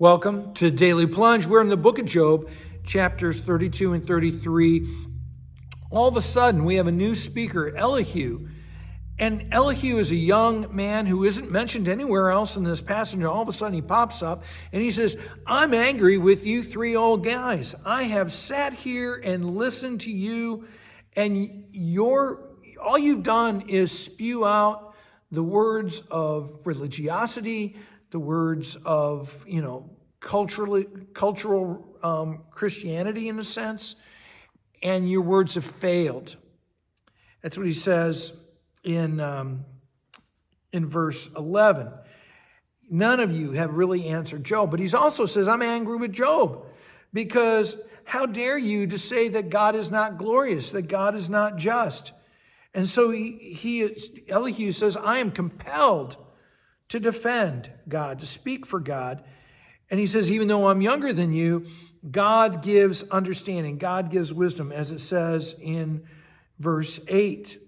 Welcome to Daily Plunge. We're in the book of Job, chapters 32 and 33. All of a sudden, we have a new speaker, Elihu. And Elihu is a young man who isn't mentioned anywhere else in this passage. All of a sudden, he pops up and he says, I'm angry with you three old guys. I have sat here and listened to you, and all you've done is spew out the words of religiosity, the words of, cultural Christianity in a sense, and your words have failed. That's what he says in verse 11. None of you have really answered Job, but he also says, I'm angry with Job because how dare you to say that God is not glorious, that God is not just. And so Elihu says, I am compelled to defend God, to speak for God. And he says, even though I'm younger than you, God gives understanding. God gives wisdom, as it says in verse 8.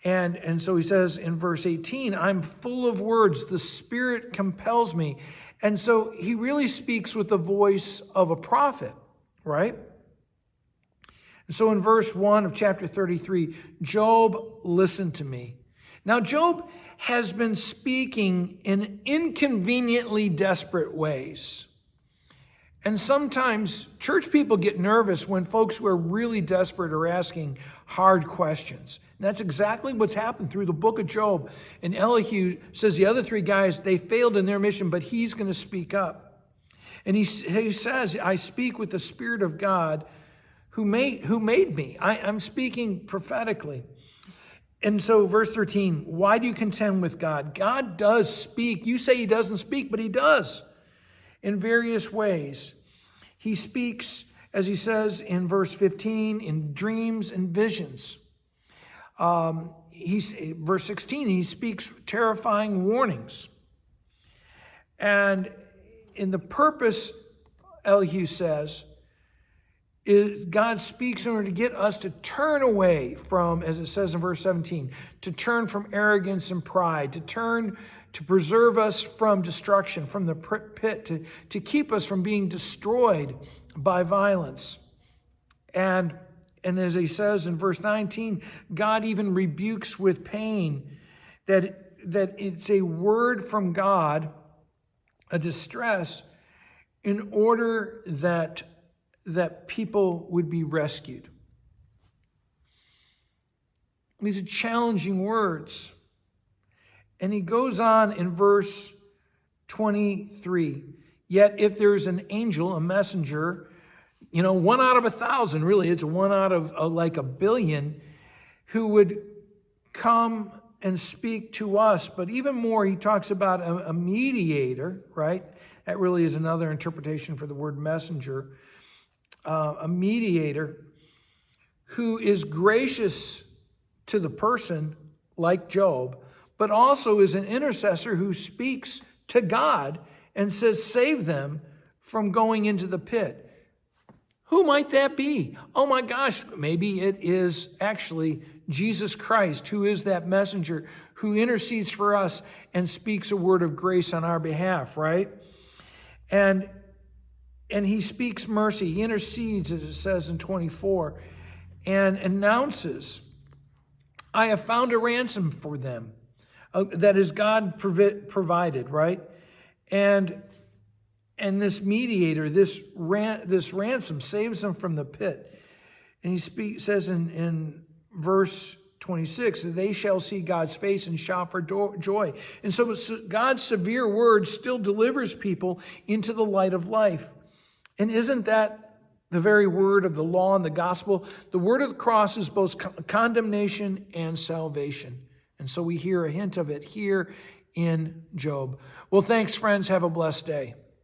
And so he says in verse 18, I'm full of words. The Spirit compels me. And so he really speaks with the voice of a prophet, right? And so in verse 1 of chapter 33, Job, listen to me. Now, Job has been speaking in inconveniently desperate ways. And sometimes church people get nervous when folks who are really desperate are asking hard questions. And that's exactly what's happened through the book of Job. And Elihu says the other three guys, they failed in their mission, but he's going to speak up. And he says, I speak with the Spirit of God who made me. I'm speaking prophetically. And so verse 13, why do you contend with God? God does speak. You say he doesn't speak, but he does in various ways. He speaks, as he says in verse 15, in dreams and visions. Verse 16, he speaks terrifying warnings. And in the purpose, Elihu says, is God speaks in order to get us to turn away from, as it says in verse 17, to turn from arrogance and pride, to preserve us from destruction, from the pit, to keep us from being destroyed by violence. And as he says in verse 19, God even rebukes with pain that it's a word from God, a distress, in order that people would be rescued. These are challenging words. And he goes on in verse 23. Yet if there's an angel, a messenger, 1 out of 1,000, really, it's 1 out of like 1 billion, who would come and speak to us. But even more, he talks about a mediator, right? That really is another interpretation for the word messenger. A mediator who is gracious to the person like Job, but also is an intercessor who speaks to God and says, save them from going into the pit. Who might that be? Oh my gosh, maybe it is actually Jesus Christ, who is that messenger who intercedes for us and speaks a word of grace on our behalf, right? And he speaks mercy. He intercedes, as it says in 24, and announces, I have found a ransom for them. That is God provided, right? And this mediator, this ransom saves them from the pit. And he says in verse 26, that they shall see God's face and shout for joy. And so God's severe word still delivers people into the light of life. And isn't that the very word of the law and the gospel? The word of the cross is both condemnation and salvation. And so we hear a hint of it here in Job. Well, thanks, friends. Have a blessed day.